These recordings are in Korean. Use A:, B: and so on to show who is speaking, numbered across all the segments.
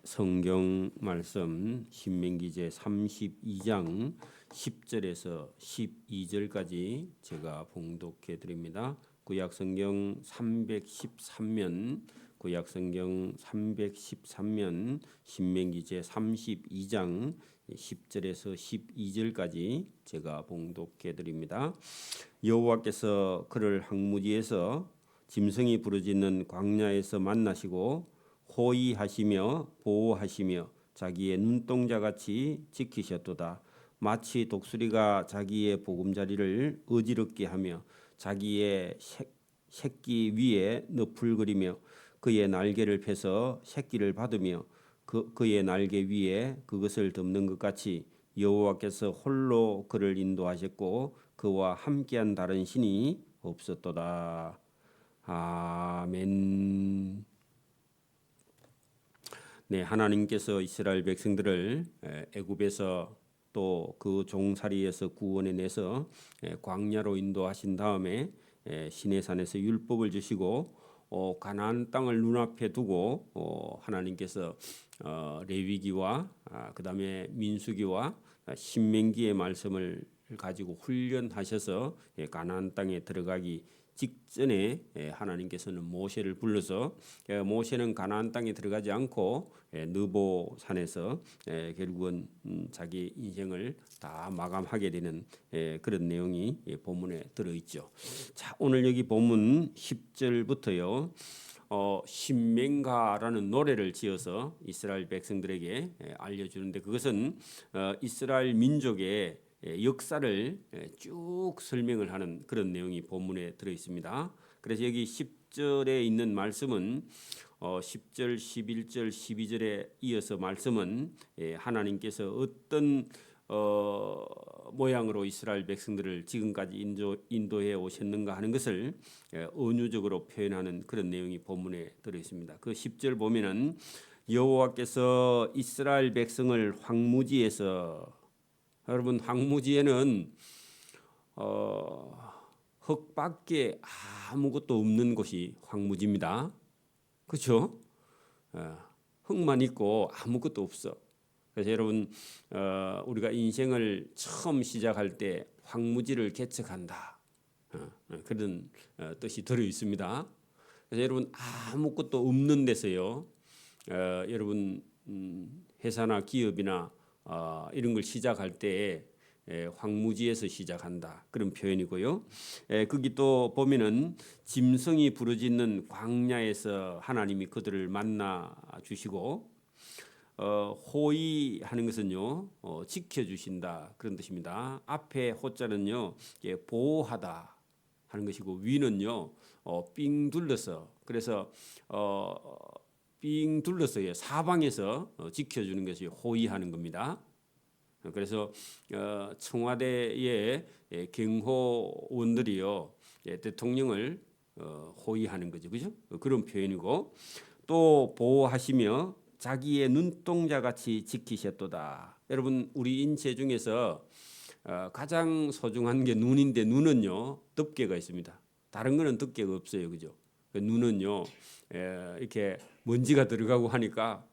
A: 성경 말씀 신명기 제 32장 10절에서 12절까지 제가 봉독해 드립니다. 구약 성경 313면 신명기 제 32장 10절에서 12절까지 제가 봉독해 드립니다. 여호와께서 그를 황무지에서 짐승이 부르짖는 광야에서 만나시고 호의하시며 보호하시며 자기의 눈동자같이 지키셨도다. 마치 독수리가 자기의 보금자리를 어지럽게 하며 자기의 새끼 위에 너풀거리며 그의 날개를 펴서 새끼를 받으며 그의 날개 위에 그것을 덮는 것 같이 여호와께서 홀로 그를 인도하셨고 그와 함께한 다른 신이 없었도다. 아멘. 네, 하나님께서 이스라엘 백성들을 애굽에서 또 그 종살이에서 구원해 내서 광야로 인도하신 다음에 시내산에서 율법을 주시고 가나안 땅을 눈앞에 두고 하나님께서 레위기와 그다음에 민수기와 신명기의 말씀을 가지고 훈련하셔서 가나안 땅에 들어가기 직전에 하나님께서는 모세를 불러서 모세는 가나안 땅에 들어가지 않고 느보 산에서 결국은 자기 인생을 다 마감하게 되는 그런 내용이 본문에 들어있죠. 자, 오늘 여기 본문 10절부터요. 신명가라는 노래를 지어서 이스라엘 백성들에게 알려주는데 그것은 이스라엘 민족의 역사를 쭉 설명을 하는 그런 내용이 본문에 들어 있습니다. 그래서 여기 10절에 있는 말씀은 10절, 11절, 12절에 이어서 말씀은 하나님께서 어떤 모양으로 이스라엘 백성들을 지금까지 인도해 오셨는가 하는 것을 은유적으로 표현하는 그런 내용이 본문에 들어 있습니다. 그 10절 보면은 여호와께서 이스라엘 백성을 황무지에서, 여러분 황무지에는 흙밖에 아무것도 없는 곳이 황무지입니다. 그렇죠? 흙만 있고 아무것도 없어. 그래서 여러분 우리가 인생을 처음 시작할 때 황무지를 개척한다. 그런 뜻이 들어 있습니다. 그래서 여러분 아무것도 없는 데서요. 여러분 회사나 기업이나 이런 걸 시작할 때 황무지에서 시작한다 그런 표현이고요. 거기 또 보면은 짐승이 부르짖는 광야에서 하나님이 그들을 만나 주시고 호의하는 것은요 지켜주신다 그런 뜻입니다. 앞에 호자는요 보호하다 하는 것이고 위는요 삥 둘러서, 그래서 삥 둘러서 사방에서 지켜주는 것이 호의하는 겁니다. 그래서 청와대의 경호원들이요 대통령을 호위하는 거죠, 그죠? 그런 표현이고 또 보호하시며 자기의 눈동자 같이 지키셨도다. 여러분 우리 인체 중에서 가장 소중한 게 눈인데 눈은요 덮개가 있습니다. 다른 거는 덮개가 없어요, 그죠? 눈은요 이렇게 먼지가 들어가고 하니까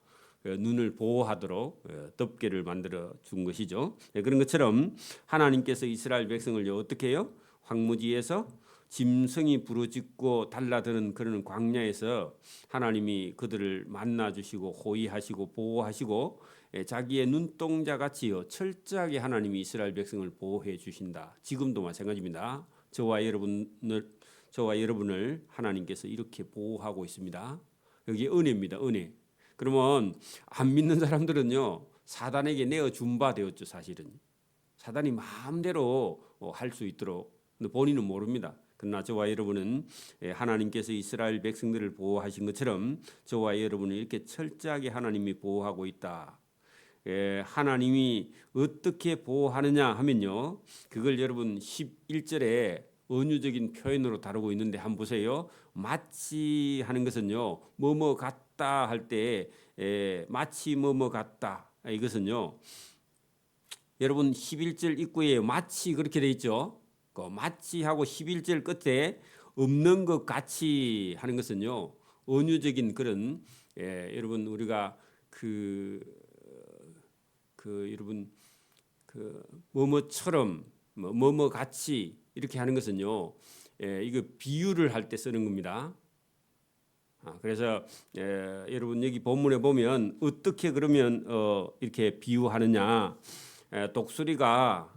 A: 눈을 보호하도록 덮개를 만들어 준 것이죠. 그런 것처럼 하나님께서 이스라엘 백성을 어떻게 해요? 황무지에서 짐승이 부르짖고 달라드는 그런 광야에서 하나님이 그들을 만나 주시고 호위하시고 보호하시고 자기의 눈동자 같이요 철저하게 하나님이 이스라엘 백성을 보호해 주신다. 지금도 마찬가지입니다. 저와 여러분을 하나님께서 이렇게 보호하고 있습니다. 여기 은혜입니다. 은혜. 그러면 안 믿는 사람들은요 사단에게 내어준 바 되었죠. 사실은 사단이 마음대로 할 수 있도록. 근데 본인은 모릅니다. 그러나 저와 여러분은 하나님께서 이스라엘 백성들을 보호하신 것처럼 저와 여러분을 이렇게 철저하게 하나님이 보호하고 있다. 하나님이 어떻게 보호하느냐 하면요 그걸 여러분 11절에 은유적인 표현으로 다루고 있는데 한번 보세요. 마치 하는 것은요 뭐뭐 같다 할 때 마치 뭐뭐 같다, 이것은요 여러분 11절 입구에 마치 그렇게 돼 있죠. 그 마치하고 11절 끝에 없는 것 같이 하는 것은요 은유적인 그런 여러분 우리가 여러분 뭐뭐처럼 뭐뭐 같이 이렇게 하는 것은요, 이거 비유를 할 때 쓰는 겁니다. 그래서 여러분 여기 본문에 보면 어떻게 그러면 이렇게 비유하느냐, 독수리가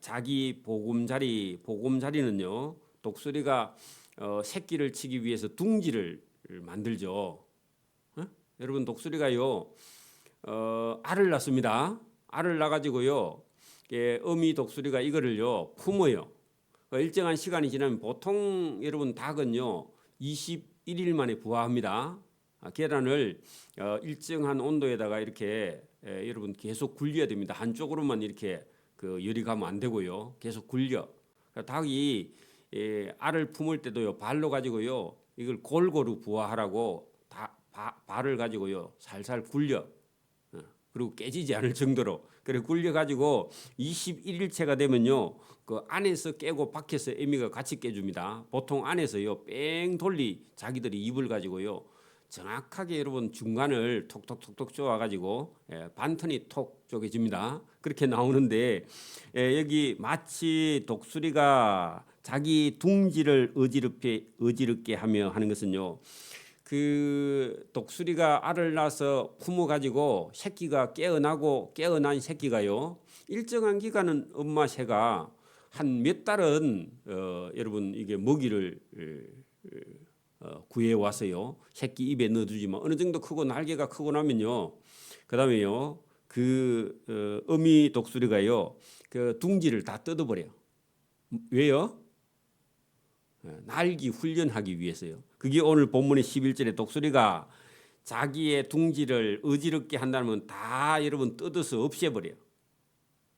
A: 자기 보금자리는요, 독수리가 새끼를 치기 위해서 둥지를 만들죠. 여러분 독수리가요 알을 낳습니다. 알을 낳아가지고요, 어미 독수리가 이거를요 품어요. 일정한 시간이 지나면 보통 여러분 닭은요 21일 만에 부화합니다. 계란을 일정한 온도에다가 이렇게 여러분 계속 굴려야 됩니다. 한쪽으로만 이렇게 열이 가면 안 되고요. 계속 굴려. 닭이 알을 품을 때도요 발로 가지고요 이걸 골고루 부화하라고 발을 가지고요 살살 굴려. 그리고 깨지지 않을 정도로 그래 굴려 가지고 21일째가 되면요 그 안에서 깨고 밖에서 애미가 같이 깨줍니다. 보통 안에서요 뺑 돌리 자기들이 입을 가지고요 정확하게 여러분 중간을 톡톡톡톡 쪼아 가지고 반턴이 톡 쪼개집니다. 그렇게 나오는데 여기 마치 독수리가 자기 둥지를 어지럽게 하며 하는 것은요, 그 독수리가 알을 낳아서 품어 가지고 새끼가 깨어난 새끼가요 일정한 기간은 엄마 새가 한 몇 달은 여러분 이게 먹이를 구해 와서요 새끼 입에 넣어주지만 어느 정도 크고 날개가 크고 나면요 그다음에요 어미 독수리가요 그 둥지를 다 뜯어버려. 왜요? 날기 훈련하기 위해서요. 그게 오늘 본문의 11절에 독수리가 자기의 둥지를 어지럽게 한다면 다 여러분 뜯어서 없애버려요.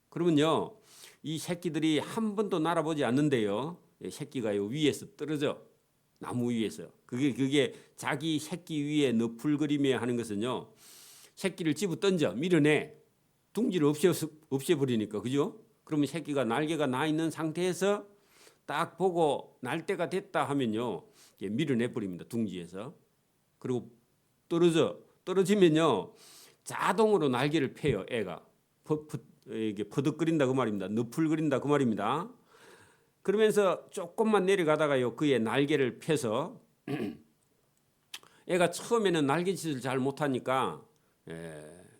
A: 그러면요 이 새끼들이 한 번도 날아보지 않는데요 새끼가요 위에서 떨어져. 나무 위에서. 그게 자기 새끼 위에 너풀거리며 하는 것은요 새끼를 집어 던져 밀어내. 둥지를 없애버리니까. 그죠? 그러면 새끼가 날개가 나 있는 상태에서 딱 보고 날 때가 됐다 하면요 밀어내 버립니다. 둥지에서. 그리고 떨어지면요 자동으로 날개를 펴요. 애가 이게 퍼득거린다 그 말입니다. 너풀거린다 그 말입니다. 그러면서 조금만 내려가다가요 그의 날개를 펴서 애가 처음에는 날개짓을 잘 못하니까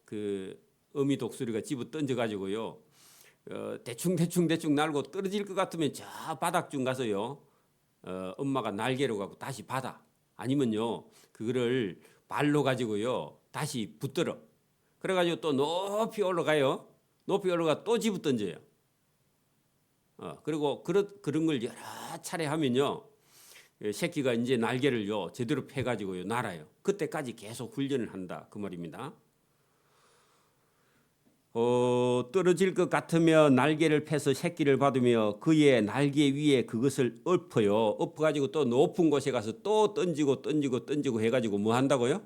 A: 그 어미 독수리가 집어 던져 가지고요 대충 날고 떨어질 것 같으면 저 바닥쯤 가서요 엄마가 날개로 가고 다시 받아. 아니면요 그거를 발로 가지고요 다시 붙들어. 그래가지고 또 높이 올라가요. 높이 올라가 또 집어 던져요. 그리고 그런 걸 여러 차례 하면요 새끼가 이제 날개를요 제대로 펴가지고요 날아요. 그때까지 계속 훈련을 한다 그 말입니다. 떨어질 것 같으면 날개를 펴서 새끼를 받으며 그의 날개 위에 그것을 엎어요. 엎어가지고 또 높은 곳에 가서 또 던지고 해가지고 뭐 한다고요?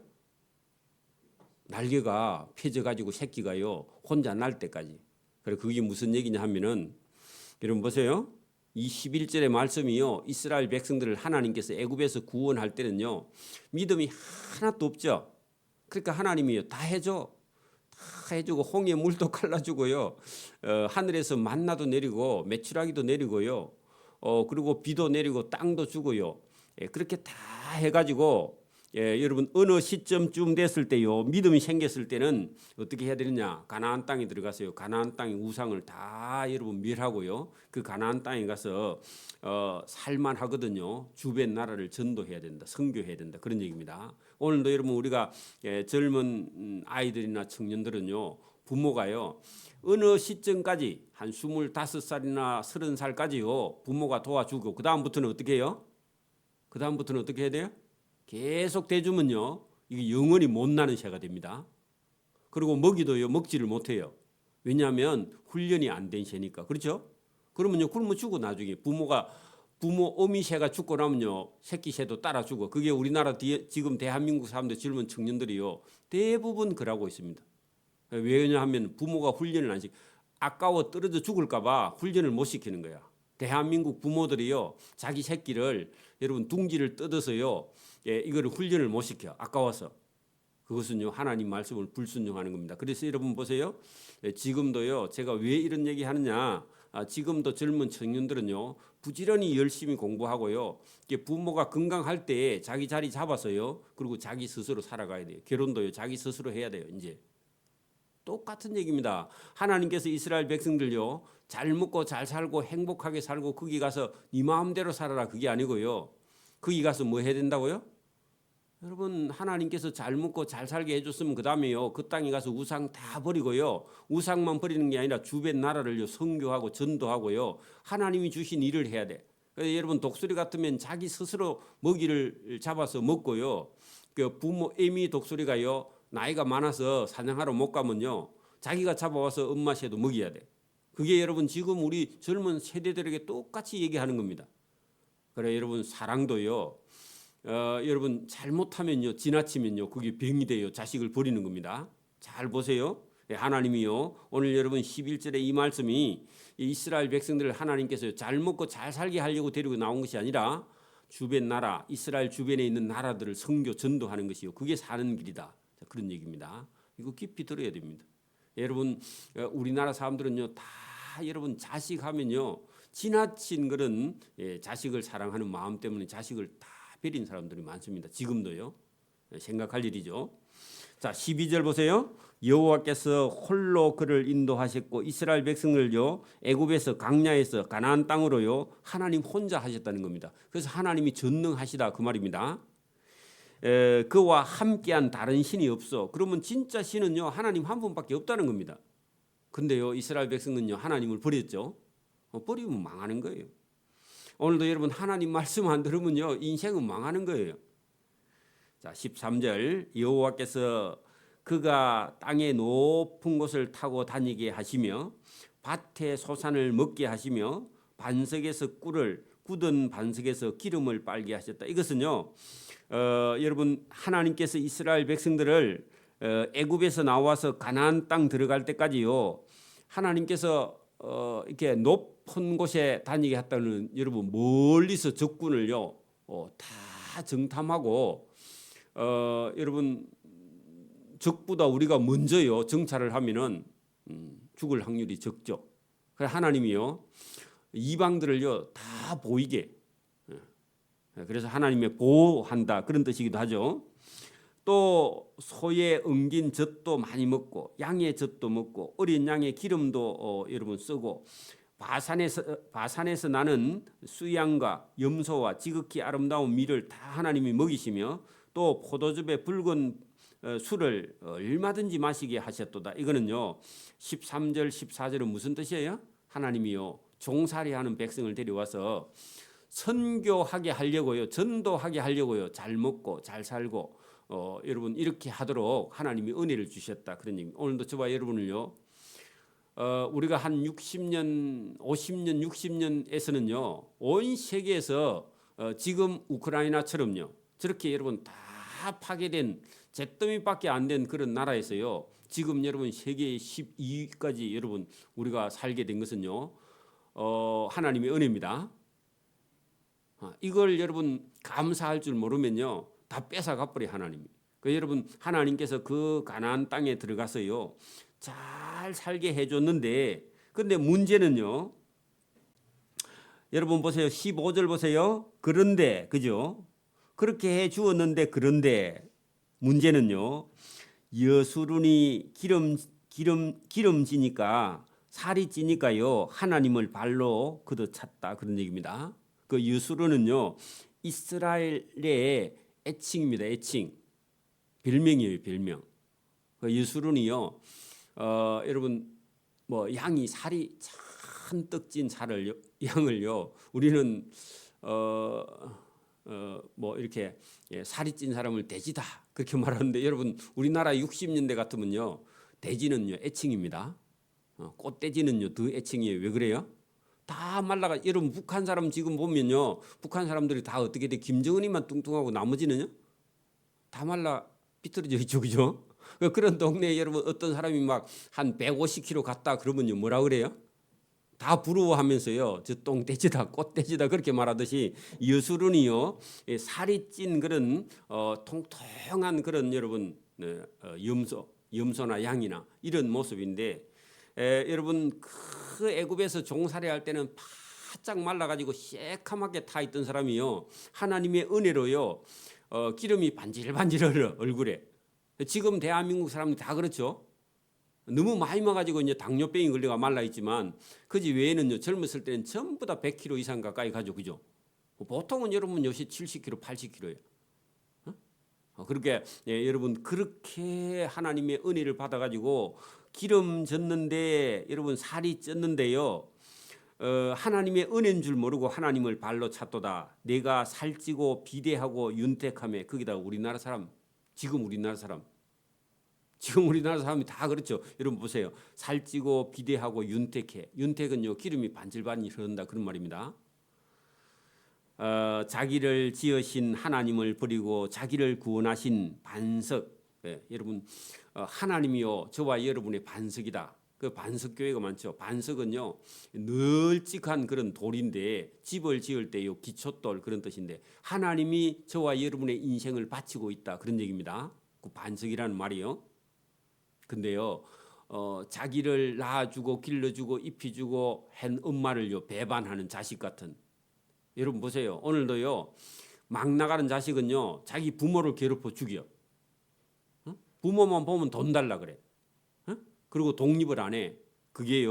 A: 날개가 펴져가지고 새끼가요 혼자 날 때까지. 그래 그게 무슨 얘기냐 하면은 여러분 보세요. 이 11절의 말씀이요 이스라엘 백성들을 하나님께서 애굽에서 구원할 때는요 믿음이 하나도 없죠. 그러니까 하나님이요 다 해줘. 다 해주고 홍해 물도 갈라주고요 하늘에서 만나도 내리고 메추라기도 내리고요 그리고 비도 내리고 땅도 주고요 그렇게 다 해가지고 여러분 어느 시점쯤 됐을 때요 믿음이 생겼을 때는 어떻게 해야 되느냐 가나안 땅에 들어가서요 가나안 땅의 우상을 다 여러분 멸하고요 그 가나안 땅에 가서 살만하거든요. 주변 나라를 전도해야 된다 선교해야 된다 그런 얘기입니다. 오늘도 여러분 우리가 젊은 아이들이나 청년들은요 부모가요 어느 시점까지 한 25살이나 30살까지요 부모가 도와주고 그 다음부터는 어떻게 해요? 그 다음부터는 어떻게 해야 돼요? 계속 대주면요 이게 영원히 못 나는 새가 됩니다. 그리고 먹이도요 먹지를 못해요. 왜냐하면 훈련이 안 된 새니까. 그렇죠? 그러면요 굶어 죽고 나중에 부모 어미 새가 죽고 나면요 새끼 새도 따라 죽어. 그게 우리나라 지금 대한민국 사람들 젊은 청년들이요 대부분 그러고 있습니다. 왜냐하면 부모가 훈련을 안 시켜. 아까워 떨어져 죽을까봐 훈련을 못 시키는 거야. 대한민국 부모들이요 자기 새끼를 여러분 둥지를 뜯어서요 이거를 훈련을 못 시켜. 아까워서. 그것은요 하나님 말씀을 불순종하는 겁니다. 그래서 여러분 보세요. 지금도요 제가 왜 이런 얘기 하느냐, 지금도 젊은 청년들은요 부지런히 열심히 공부하고요, 이게 부모가 건강할 때 자기 자리 잡아서요, 그리고 자기 스스로 살아가야 돼요. 결혼도요 자기 스스로 해야 돼요. 이제 똑같은 얘기입니다. 하나님께서 이스라엘 백성들요 잘 먹고 잘 살고 행복하게 살고 거기 가서 네 마음대로 살아라 그게 아니고요, 거기 가서 뭐 해야 된다고요? 여러분 하나님께서 잘 먹고 잘 살게 해줬으면 그 다음에요 그 땅에 가서 우상 다 버리고요, 우상만 버리는 게 아니라 주변 나라를요 선교하고 전도하고요 하나님이 주신 일을 해야 돼. 그래서 여러분 독수리 같으면 자기 스스로 먹이를 잡아서 먹고요, 그 부모 애미 독수리가요 나이가 많아서 사냥하러 못 가면요 자기가 잡아와서 엄마새도 먹여야 돼. 그게 여러분 지금 우리 젊은 세대들에게 똑같이 얘기하는 겁니다. 그래 여러분 사랑도요 여러분 잘못하면요 지나치면요 그게 병이 돼요. 자식을 버리는 겁니다. 잘 보세요. 하나님이요 오늘 여러분 11절에 이 말씀이 이스라엘 백성들을 하나님께서 잘 먹고 잘 살게 하려고 데리고 나온 것이 아니라 주변 나라 이스라엘 주변에 있는 나라들을 선교 전도하는 것이요 그게 사는 길이다. 그런 얘기입니다. 이거 깊이 들어야 됩니다. 여러분 우리나라 사람들은요 다 여러분 자식하면요 지나친 그런 자식을 사랑하는 마음 때문에 자식을 다 버린 사람들이 많습니다. 지금도요. 생각할 일이죠. 자 12절 보세요. 여호와께서 홀로 그를 인도하셨고 이스라엘 백성을요 애굽에서 광야에서 가나안 땅으로요 하나님 혼자 하셨다는 겁니다. 그래서 하나님이 전능하시다 그 말입니다. 그와 함께한 다른 신이 없어. 그러면 진짜 신은요 하나님 한 분밖에 없다는 겁니다. 근데요 이스라엘 백성은요 하나님을 버렸죠. 버리면 망하는 거예요. 오늘도 여러분 하나님 말씀 안 들으면요 인생은 망하는 거예요. 자 13절 여호와께서 그가 땅의 높은 곳을 타고 다니게 하시며 밭의 소산을 먹게 하시며 반석에서 꿀을 굳은 반석에서 기름을 빨게 하셨다. 이것은요 여러분 하나님께서 이스라엘 백성들을 애굽에서 나와서 가나안 땅 들어갈 때까지요 하나님께서 이렇게 높은 곳에 다니게 했다는 여러분 멀리서 적군을요 다 정탐하고 여러분 적보다 우리가 먼저요 정찰을 하면은 죽을 확률이 적죠. 그래서 하나님이요 이방들을요 다 보이게, 그래서 하나님의 보호한다 그런 뜻이기도 하죠. 또 소의 엉긴 젖도 많이 먹고 양의 젖도 먹고 어린 양의 기름도 여러분 쓰고 바산에서 나는 수양과 염소와 지극히 아름다운 밀을 다 하나님이 먹이시며 또 포도즙의 붉은 술을 얼마든지 마시게 하셨도다. 이거는요 13절 14절은 무슨 뜻이에요? 하나님이요 종살이하는 백성을 데려와서 선교하게 하려고요 전도하게 하려고요 잘 먹고 잘 살고 여러분 이렇게 하도록 하나님이 은혜를 주셨다 그런 얘기. 오늘도 저와 여러분을요 우리가 한 60년 50년 60년에서는요 온 세계에서 지금 우크라이나처럼요 저렇게 여러분 다 파괴된 잿더미밖에 안 된 그런 나라에서요 지금 여러분 세계 12위까지 여러분 우리가 살게 된 것은요 하나님의 은혜입니다. 이걸 여러분 감사할 줄 모르면요 다 뺏어가 버려 하나님이. 그 여러분 하나님께서 그 가나안 땅에 들어가서요 잘 살게 해줬는데, 근데 문제는요 여러분 보세요 15절 보세요. 그런데 그죠? 그렇게 해 주었는데 그런데 문제는요 여수run이 기름지니까 살이 찌니까요 하나님을 발로 걷어찼다 그런 얘기입니다. 그 여수run은요 이스라엘의 애칭입니다. 애칭 별명이에요. 별명. 그 여수run이요 여러분 뭐 양이 살이 잔뜩 찐 양을요 우리는 뭐 이렇게 살이 찐 사람을 돼지다 그렇게 말하는데 여러분 우리나라 60년대 같으면요 돼지는요 애칭입니다. 꽃돼지는요 더 애칭이에요. 왜 그래요? 다 말라가. 여러분 북한 사람 지금 보면요 북한 사람들이 다 어떻게 돼? 김정은이만 뚱뚱하고 나머지는요 다 말라 비틀어져 있죠. 그죠? 그런 동네에 여러분 어떤 사람이 막 한 150kg 갔다 그러면요 뭐라 그래요? 다 부러워하면서요 저 똥돼지다 꽃돼지다 그렇게 말하듯이 여수run이요 살이 찐 그런 통통한 그런 여러분 네, 염소나 양이나 이런 모습인데 여러분 그 애굽에서 종살이 할 때는 바짝 말라가지고 새카맣게 타 있던 사람이요 하나님의 은혜로요 기름이 반질반질 흘러 얼굴에. 지금 대한민국 사람들 다 그렇죠. 너무 많이 먹어가지고 이제 당뇨병이 걸려가 말라 있지만 그지 외에는요 젊었을 때는 전부 다 100kg 이상 가까이 가죠, 그죠? 보통은 여러분 요새 70kg, 80kg예요. 그렇게 여러분 그렇게 하나님의 은혜를 받아가지고 기름 졌는데 여러분 살이 쪘는데요. 하나님의 은혜인 줄 모르고 하나님을 발로 찼도다. 내가 살찌고 비대하고 윤택함에 거기다 우리나라 사람 지금 우리나라 사람이 다 그렇죠. 여러분 보세요. 살찌고 비대하고 윤택해. 윤택은요 기름이 반질반질 흐른다 그런 말입니다. 자기를 지으신 하나님을 버리고 자기를 구원하신 반석. 여러분 하나님이요 저와 여러분의 반석이다. 그 반석교회가 많죠. 반석은요 널찍한 그런 돌인데 집을 지을 때요 기초돌 그런 뜻인데 하나님이 저와 여러분의 인생을 바치고 있다 그런 얘기입니다. 그 반석이라는 말이요. 근데요 자기를 낳아주고 길러주고 입혀주고 한 엄마를요 배반하는 자식 같은. 여러분 보세요. 오늘도요 막 나가는 자식은요 자기 부모를 괴롭혀 죽여. 부모만 보면 돈 달라 그래. 그리고 독립을 안 해. 그게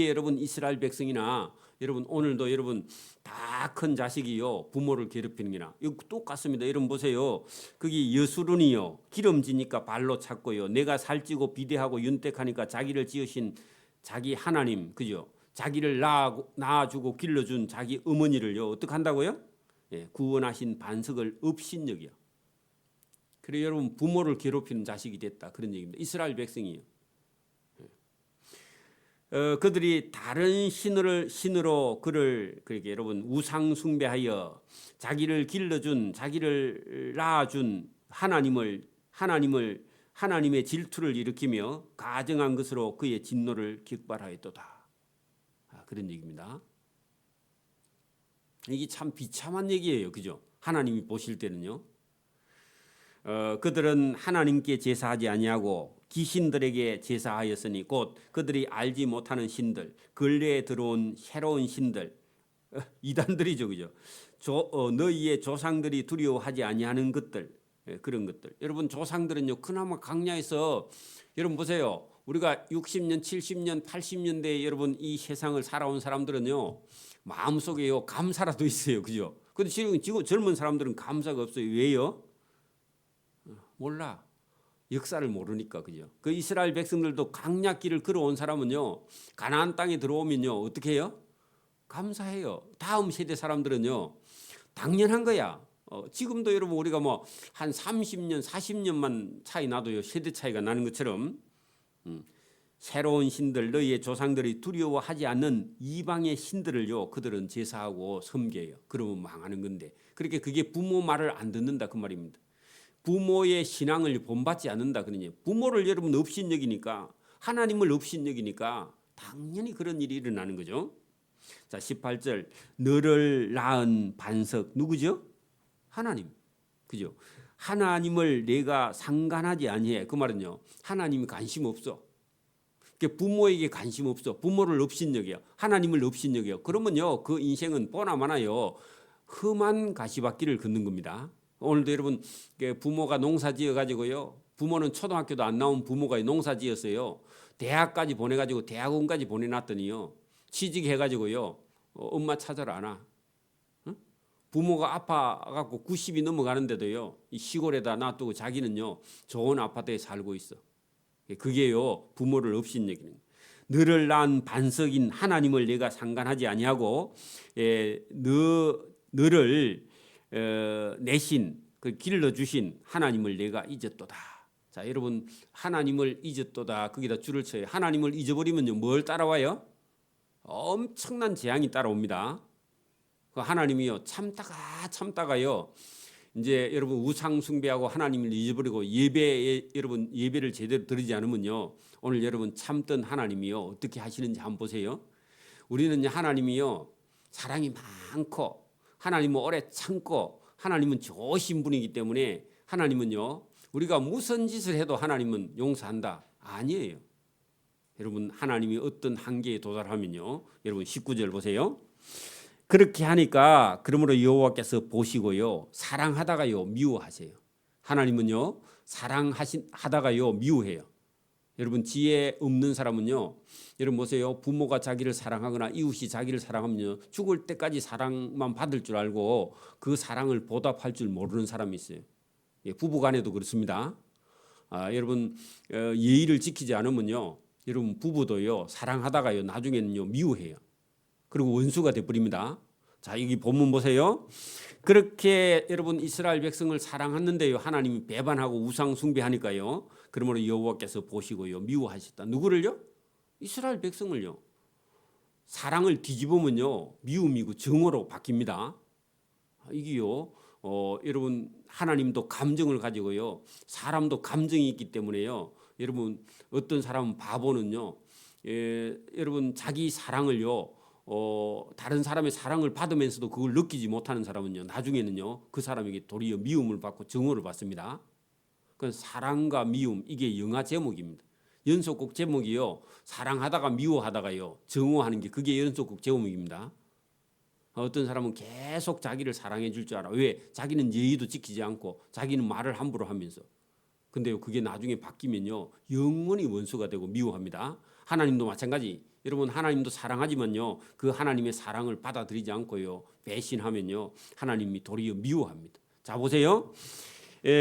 A: 여러분 이스라엘 백성이나 여러분 오늘도 여러분 다 큰 자식이요 부모를 괴롭히는 게나 이거 똑같습니다. 여러분 보세요. 거기 여수론이요 기름지니까 발로 찼고요. 내가 살찌고 비대하고 윤택하니까 자기를 지으신 자기 하나님 그죠? 자기를 낳아주고 길러준 자기 어머니를요 어떻게 한다고요? 구원하신 반석을 업신여겨. 그래 여러분 부모를 괴롭히는 자식이 됐다 그런 얘기입니다. 이스라엘 백성이요. 그들이 다른 신으로 그를 그렇게 여러분 우상 숭배하여 자기를 길러준 자기를 낳아준 하나님의 질투를 일으키며 가증한 것으로 그의 진노를 격발하였도다. 그런 얘기입니다. 이게 참 비참한 얘기예요, 그죠? 하나님이 보실 때는요. 그들은 하나님께 제사하지 아니하고 귀신들에게 제사하였으니 곧 그들이 알지 못하는 신들, 근래에 들어온 새로운 신들, 이단들이죠, 그죠? 너희의 조상들이 두려워하지 아니하는 것들, 그런 것들. 여러분 조상들은요, 그나마 강야에서 여러분 보세요. 우리가 60년, 70년, 80년대에 여러분 이 세상을 살아온 사람들은요, 마음속에요 감사라도 있어요, 그죠? 근데 지금 젊은 사람들은 감사가 없어요. 왜요? 몰라. 역사를 모르니까 그죠. 그 이스라엘 백성들도 강약길을 걸어온 사람은요. 가나안 땅에 들어오면요. 어떻게 해요? 감사해요. 다음 세대 사람들은요. 당연한 거야. 지금도 여러분 우리가 뭐 한 30년, 40년만 차이 나도요. 세대 차이가 나는 것처럼 새로운 신들 너희의 조상들이 두려워하지 않는 이방의 신들을요. 그들은 제사하고 섬겨요. 그러면 망하는 건데. 그렇게 그게 부모 말을 안 듣는다 그 말입니다. 부모의 신앙을 본받지 않는다 그러니 부모를 여러분 업신여기니까 하나님을 업신여기니까 당연히 그런 일이 일어나는 거죠. 자 18절 너를 낳은 반석 누구죠? 하나님. 그죠? 하나님을 내가 상관하지 아니해. 그 말은요. 하나님이 관심 없어. 부모에게 관심 없어. 부모를 업신여겨. 하나님을 업신여겨. 그러면요. 그 인생은 뻔하마나요. 험한 가시밭길을 걷는 겁니다. 오늘도 여러분 부모가 농사 지어가지고요. 부모는 초등학교도 안 나온 부모가 농사 지었어요. 대학까지 보내가지고 대학원까지 보내놨더니요. 취직해가지고요. 엄마 찾아라 안 와. 부모가 아파갖고 90이 넘어가는데도요. 이 시골에다 놔두고 자기는요. 좋은 아파트에 살고 있어. 그게요. 부모를 업신여기는. 너를 낳은 반석인 하나님을 내가 상관하지 아니하고 너를 내신 그 길러주신 하나님을 내가 잊었도다. 자 여러분 하나님을 잊었도다. 거기다 줄을 쳐요. 하나님을 잊어버리면요 뭘 따라와요? 엄청난 재앙이 따라옵니다. 그 하나님이요 참다가요 이제 여러분 우상 숭배하고 하나님을 잊어버리고 여러분 예배를 제대로 드리지 않으면요 오늘 여러분 참던 하나님이요 어떻게 하시는지 한번 보세요. 우리는 하나님이요 사랑이 많고 하나님은 오래 참고 하나님은 좋으신 분이기 때문에 하나님은요 우리가 무슨 짓을 해도 하나님은 용서한다. 아니에요. 여러분 하나님이 어떤 한계에 도달하면요. 여러분 19절 보세요. 그렇게 하니까 그러므로 여호와께서 보시고요. 사랑하다가요 미워하세요. 하나님은요. 사랑하다가요 미워해요. 여러분 지혜 없는 사람은요. 여러분 보세요. 부모가 자기를 사랑하거나 이웃이 자기를 사랑하면요. 죽을 때까지 사랑만 받을 줄 알고 그 사랑을 보답할 줄 모르는 사람이 있어요. 예, 부부 간에도 그렇습니다. 여러분 예의를 지키지 않으면요. 여러분 부부도요. 사랑하다가요. 나중에는요. 미워해요. 그리고 원수가 돼버립니다. 자 여기 본문 보세요. 그렇게 여러분 이스라엘 백성을 사랑했는데요. 하나님이 배반하고 우상 숭배하니까요. 그러므로 여호와께서 보시고요. 미워하셨다. 누구를요? 이스라엘 백성을요. 사랑을 뒤집으면요. 미움이고 정오로 바뀝니다. 이게요. 여러분 하나님도 감정을 가지고요. 사람도 감정이 있기 때문에요. 여러분 어떤 사람은 바보는요. 여러분 자기 사랑을요. 다른 사람의 사랑을 받으면서도 그걸 느끼지 못하는 사람은요. 나중에는요. 그 사람에게 도리어 미움을 받고 증오를 받습니다. 그 사랑과 미움 이게 영화 제목입니다. 연속곡 제목이요. 사랑하다가 미워하다가요. 증오하는 게 그게 연속곡 제목입니다. 어떤 사람은 계속 자기를 사랑해 줄 줄 알아. 왜? 자기는 예의도 지키지 않고 자기는 말을 함부로 하면서. 근데요. 그게 나중에 바뀌면요. 영원히 원수가 되고 미워합니다. 하나님도 마찬가지. 여러분 하나님도 사랑하지만요. 그 하나님의 사랑을 받아들이지 않고요. 배신하면요. 하나님이 도리어 미워합니다. 자 보세요.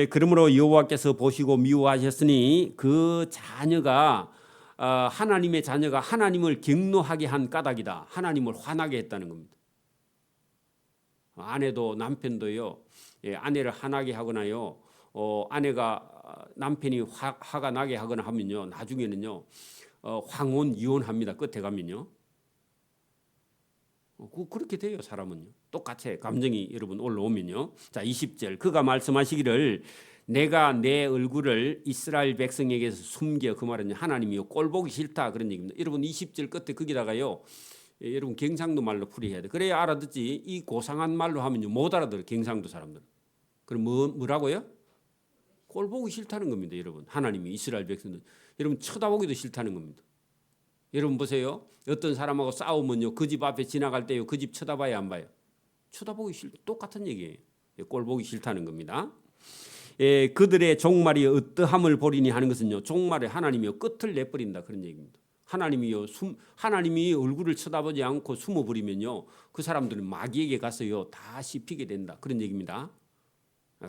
A: 그러므로 여호와께서 보시고 미워하셨으니 그 자녀가 하나님의 자녀가 하나님을 경노하게 한 까닭이다. 하나님을 화나게 했다는 겁니다. 아내도 남편도요. 아내를 화나게 하거나요. 아내가 남편이 화가 나게 하거나 하면요. 나중에는요. 황혼 이혼합니다. 끝에 가면요. 그렇게 돼요. 사람은요. 똑같이 감정이 여러분 올라오면요. 자 20절 그가 말씀하시기를 내가 내 얼굴을 이스라엘 백성에게서 숨겨 그 말은 하나님이요 꼴 보기 싫다 그런 얘기입니다. 여러분 20절 끝에 거기다가요. 여러분 경상도 말로 풀이해야 돼. 그래야 알아듣지. 이 고상한 말로 하면요 못 알아들어 경상도 사람들. 그럼 뭐라고요? 꼴 보기 싫다는 겁니다. 여러분 하나님이 이스라엘 백성들 여러분 쳐다보기도 싫다는 겁니다. 여러분 보세요. 어떤 사람하고 싸우면요 그 집 앞에 지나갈 때요 그 집 쳐다봐야 안 봐요. 쳐다보기 똑같은 얘기예요. 꼴 보기 싫다는 겁니다. 그들의 종말이 어떠함을 보리니 하는 것은요 종말에 하나님이요 끝을 내버린다 그런 얘기입니다. 하나님이 얼굴을 쳐다보지 않고 숨어버리면요 그 사람들은 마귀에게 가서요 다 씹히게 된다 그런 얘기입니다.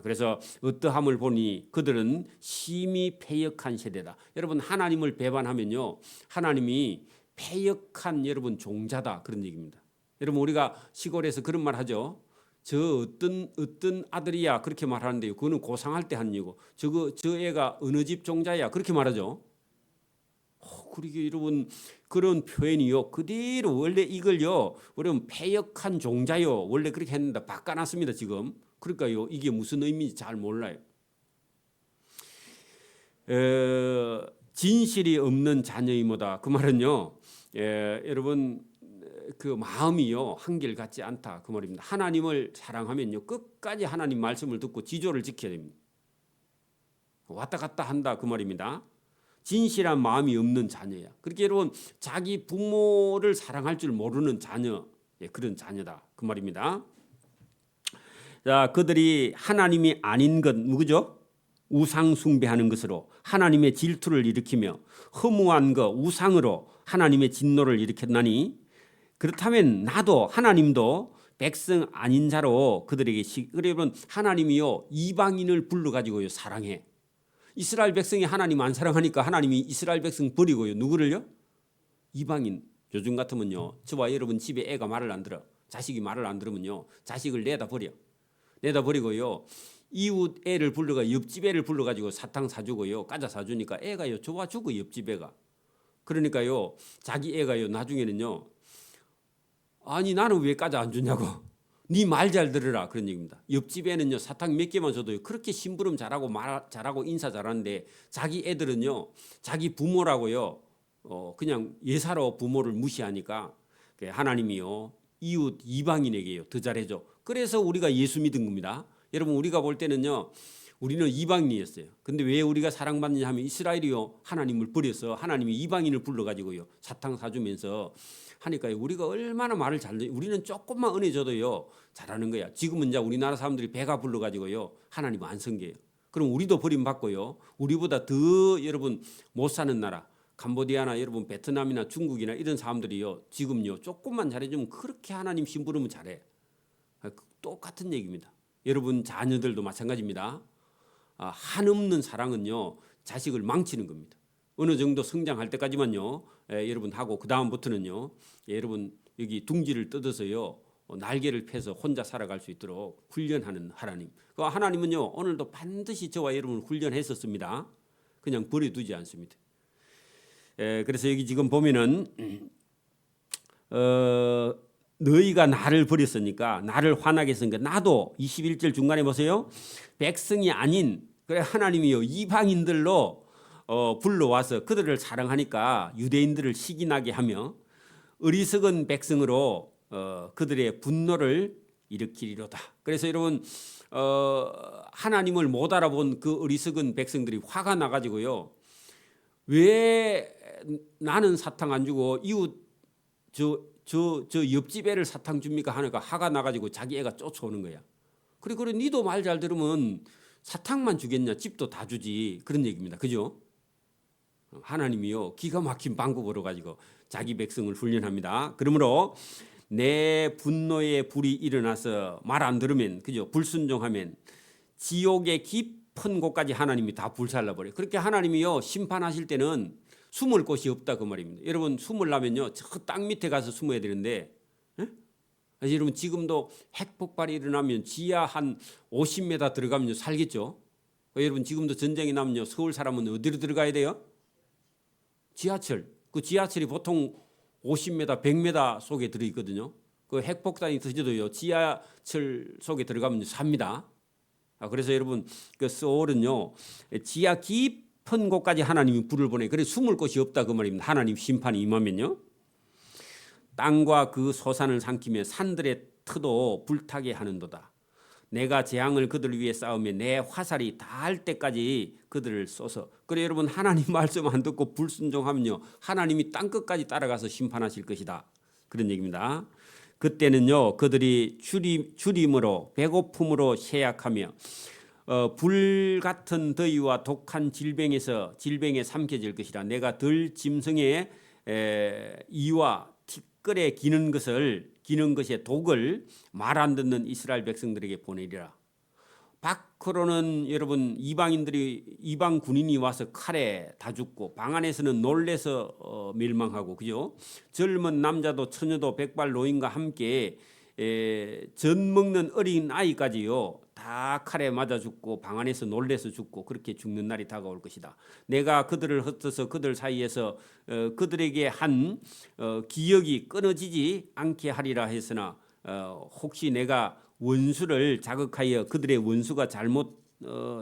A: 그래서 어떠함을 보니 그들은 심히 패역한 세대다. 여러분 하나님을 배반하면요 하나님이 패역한 여러분 종자다 그런 얘기입니다. 여러분 우리가 시골에서 그런 말 하죠. 저 어떤 아들이야 그렇게 말하는데요. 그거는 고상할 때 하는 얘기고 저 애가 어느 집 종자야 그렇게 말하죠. 그러게 여러분 그런 표현이요 그대로 원래 이걸요 우리는 패역한 종자요 원래 그렇게 했는데 바꿔놨습니다 지금. 그러니까요 이게 무슨 의미인지 잘 몰라요. 진실이 없는 자녀이모다 그 말은요 여러분 그 마음이요 한결같지 않다 그 말입니다. 하나님을 사랑하면요 끝까지 하나님 말씀을 듣고 지조를 지켜야 됩니다. 왔다 갔다 한다 그 말입니다. 진실한 마음이 없는 자녀야. 그렇게 여러분 자기 부모를 사랑할 줄 모르는 자녀 그런 자녀다 그 말입니다. 자, 그들이 하나님이 아닌 것 누구죠? 우상 숭배하는 것으로 하나님의 질투를 일으키며 허무한 것 우상으로 하나님의 진노를 일으켰나니 그렇다면 나도 하나님도 백성 아닌 자로 그들에게 그러면 하나님이요 이방인을 불러가지고요 사랑해. 이스라엘 백성이 하나님 안 사랑하니까 하나님이 이스라엘 백성 버리고요 누구를요? 이방인. 요즘 같으면요 저와 여러분 집에 애가 말을 안 들어 자식이 말을 안 들으면요 자식을 내다 버리고요 이웃 애를 불러가 옆집 애를 불러가지고 사탕 사주고요 과자 사주니까 애가요 좋아 주고 옆집 애가 그러니까요 자기 애가요 나중에는요 아니 나는 왜 과자 안 주냐고 네 말 잘 들으라 그런 얘기입니다. 옆집 애는요 사탕 몇 개만 줘도요 그렇게 심부름 잘하고 말 잘하고 인사 잘하는데 자기 애들은요 자기 부모라고요 그냥 예사로 부모를 무시하니까 하나님이요 이웃 이방인에게요 더 잘해줘. 그래서 우리가 예수 믿은 겁니다. 여러분 우리가 볼 때는요 우리는 이방인이었어요. 근데 왜 우리가 사랑받느냐 하면 이스라엘이요 하나님을 버려서 하나님이 이방인을 불러가지고요 사탕 사주면서 하니까 우리가 얼마나 말을 잘 우리는 조금만 은혜 줘도요 잘하는 거야. 지금은 이제 우리나라 사람들이 배가 불러가지고요 하나님 안 섬겨요. 그럼 우리도 버림받고요. 우리보다 더 여러분 못 사는 나라 캄보디아나 여러분 베트남이나 중국이나 이런 사람들이요 지금요 조금만 잘해주면 그렇게 하나님 심부름을 잘해. 똑같은 얘기입니다. 여러분 자녀들도 마찬가지입니다. 한없는 사랑은요 자식을 망치는 겁니다. 어느 정도 성장할 때까지만요 여러분 하고 그 다음부터는요 여러분 여기 둥지를 뜯어서요 날개를 펴서 혼자 살아갈 수 있도록 훈련하는 하나님. 그 하나님은요 오늘도 반드시 저와 여러분을 훈련했었습니다. 그냥 버려두지 않습니다. 그래서 여기 지금 보면은 너희가 나를 버렸으니까 나를 화나게 했으니까 나도 21절 중간에 보세요. 백성이 아닌 그래 하나님이요 이방인들로 불러와서 그들을 사랑하니까 유대인들을 시기나게 하며 어리석은 백성으로 그들의 분노를 일으키리로다. 그래서 여러분 하나님을 못 알아본 그 어리석은 백성들이 화가 나가지고요. 왜 나는 사탕 안 주고 이웃 저 옆집 애를 사탕 줍니까 하니까 화가 나가지고 자기 애가 쫓아오는 거야. 그래 니도 말 잘 들으면 사탕만 주겠냐 집도 다 주지 그런 얘기입니다. 그죠? 하나님이요 기가 막힌 방법으로 가지고 자기 백성을 훈련합니다. 그러므로 내 분노의 불이 일어나서 말 안 들으면 그죠 불순종하면 지옥의 깊은 곳까지 하나님이 다 불살라 버려요. 그렇게 하나님이요 심판하실 때는 숨을 곳이 없다 그 말입니다. 여러분 숨으려면요 저 땅 밑에 가서 숨어야 되는데 여러분 지금도 핵폭발이 일어나면 지하 한 50m 들어가면 살겠죠. 여러분 지금도 전쟁이 나면요 서울 사람은 어디로 들어가야 돼요? 지하철. 그 지하철이 보통 50m, 100m 속에 들어있거든요. 그 핵폭탄이 터져도요 지하철 속에 들어가면 삽니다. 그래서 여러분 그 서울은요 지하 깊은 곳까지 하나님이 불을 보내. 그래서 숨을 곳이 없다 그 말입니다. 하나님 심판이 임하면요. 땅과 그 소산을 삼키며 산들의 터도 불타게 하는도다. 내가 재앙을 그들 위해 쌓으며 내 화살이 닿을 때까지 그들을 쏘서. 그래 여러분 하나님 말씀 안 듣고 불순종하면요 하나님이 땅끝까지 따라가서 심판하실 것이다. 그런 얘기입니다. 그때는요 그들이 주림으로 배고픔으로 쇠약하며 불 같은 더위와 독한 질병에 삼켜질 것이라. 내가 들 짐승의 이와 티끌에 기는 것의 독을 말 안 듣는 이스라엘 백성들에게 보내리라. 밖으로는 여러분 이방 군인이 와서 칼에 다 죽고 방 안에서는 놀래서 멸망하고 그죠? 젊은 남자도 처녀도 백발 노인과 함께 전 먹는 어린 아이까지요 다 칼에 맞아 죽고 방 안에서 놀래서 죽고 그렇게 죽는 날이 다가올 것이다. 내가 그들을 흩어서 그들 사이에서 그들에게 한 기억이 끊어지지 않게 하리라 했으나 혹시 내가 원수를 자극하여 그들의 원수가 잘못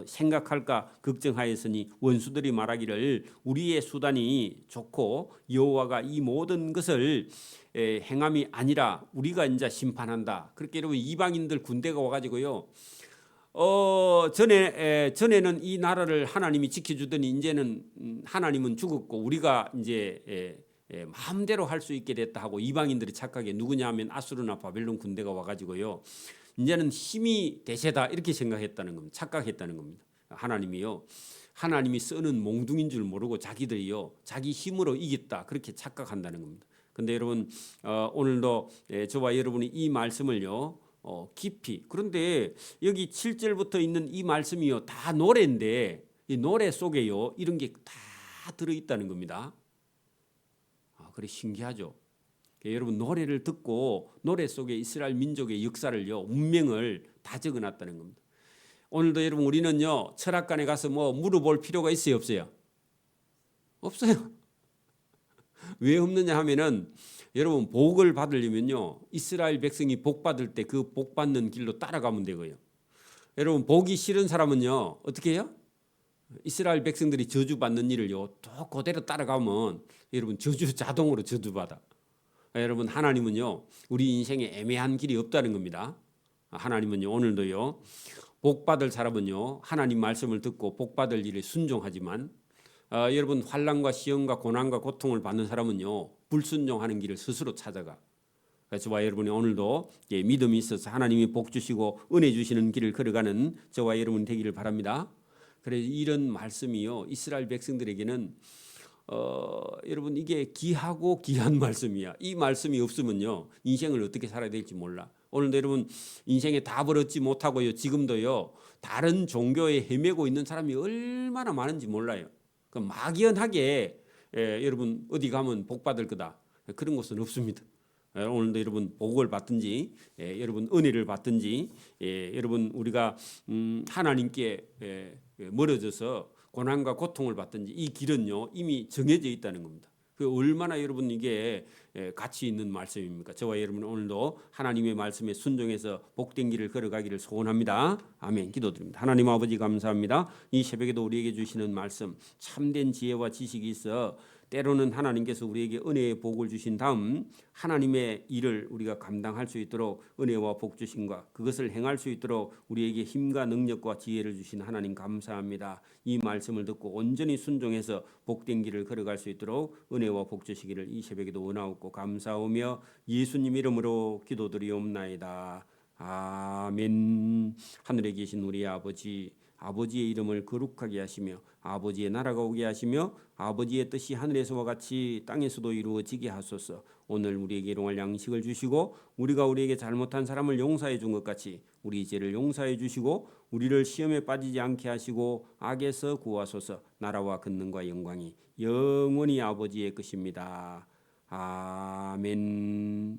A: 생각할까 걱정하였으니 원수들이 말하기를 우리의 수단이 좋고 여호와가 이 모든 것을 행함이 아니라 우리가 이제 심판한다. 그렇게 여러분 이방인들 군대가 와가지고요. 전에는 이 나라를 하나님이 지켜주더니 이제는 하나님은 죽었고 우리가 이제 마음대로 할 수 있게 됐다 하고 이방인들이 착각해. 누구냐 하면 아수르나 바벨론 군대가 와가지고요. 이제는 힘이 대세다 이렇게 생각했다는 겁니다. 착각했다는 겁니다. 하나님이요. 하나님이 쓰는 몽둥인 줄 모르고 자기들이요. 자기 힘으로 이겼다 그렇게 착각한다는 겁니다. 근데 여러분 오늘도 저와 여러분이 이 말씀을요. 깊이 그런데 여기 7절부터 있는 이 말씀이요. 다 노래인데 이 노래 속에요. 이런 게 다 들어있다는 겁니다. 그래 신기하죠. 여러분 노래를 듣고 노래 속에 이스라엘 민족의 역사를요 운명을 다 적어놨다는 겁니다. 오늘도 여러분 우리는요 철학관에 가서 뭐 물어볼 필요가 있어요 없어요? 없어요. 왜 없느냐 하면은 여러분 복을 받으려면요 이스라엘 백성이 복 받을 때 그 복 받는 길로 따라가면 되고요. 여러분 보기 싫은 사람은요 어떻게 해요? 이스라엘 백성들이 저주 받는 일을요 또 그대로 따라가면 여러분 자동으로 저주받아. 여러분 하나님은요 우리 인생에 애매한 길이 없다는 겁니다. 하나님은요 오늘도요 복 받을 사람은요 하나님 말씀을 듣고 복 받을 일에 순종하지만 여러분 환난과 시험과 고난과 고통을 받는 사람은요 불순종하는 길을 스스로 찾아가. 그래서 저와 여러분이 오늘도 믿음이 있어서 하나님이 복 주시고 은혜 주시는 길을 걸어가는 저와 여러분 되기를 바랍니다. 그래서 이런 말씀이요 이스라엘 백성들에게는 여러분 이게 귀하고 귀한 말씀이야. 이 말씀이 없으면요 인생을 어떻게 살아야 될지 몰라. 오늘도 여러분 인생에 답을 얻지 못하고요 지금도요 다른 종교에 헤매고 있는 사람이 얼마나 많은지 몰라요. 그 막연하게 여러분 어디 가면 복 받을 거다 그런 것은 없습니다. 오늘도 여러분 복을 받든지 여러분 은혜를 받든지 여러분 우리가 하나님께 멀어져서 고난과 고통을 받든지 이 길은요 이미 정해져 있다는 겁니다. 그 얼마나 여러분 이게 가치 있는 말씀입니까? 저와 여러분 오늘도 하나님의 말씀에 순종해서 복된 길을 걸어가기를 소원합니다. 아멘. 기도드립니다. 하나님 아버지 감사합니다. 이 새벽에도 우리에게 주시는 말씀 참된 지혜와 지식이 있어 때로는 하나님께서 우리에게 은혜의 복을 주신 다음 하나님의 일을 우리가 감당할 수 있도록 은혜와 복 주심과 그것을 행할 수 있도록 우리에게 힘과 능력과 지혜를 주신 하나님 감사합니다. 이 말씀을 듣고 온전히 순종해서 복된 길을 걸어갈 수 있도록 은혜와 복 주시기를 이 새벽에도 원하옵고 감사하며 예수님 이름으로 기도드리옵나이다. 아멘. 하늘에 계신 우리 아버지, 아버지의 이름을 거룩하게 하시며 아버지의 나라가 오게 하시며 아버지의 뜻이 하늘에서와 같이 땅에서도 이루어지게 하소서. 오늘 우리에게 일용할 양식을 주시고 우리가 우리에게 잘못한 사람을 용서해 준 것 같이 우리 죄를 용서해 주시고 우리를 시험에 빠지지 않게 하시고 악에서 구하소서. 나라와 권능과 영광이 영원히 아버지의 것입니다. 아멘.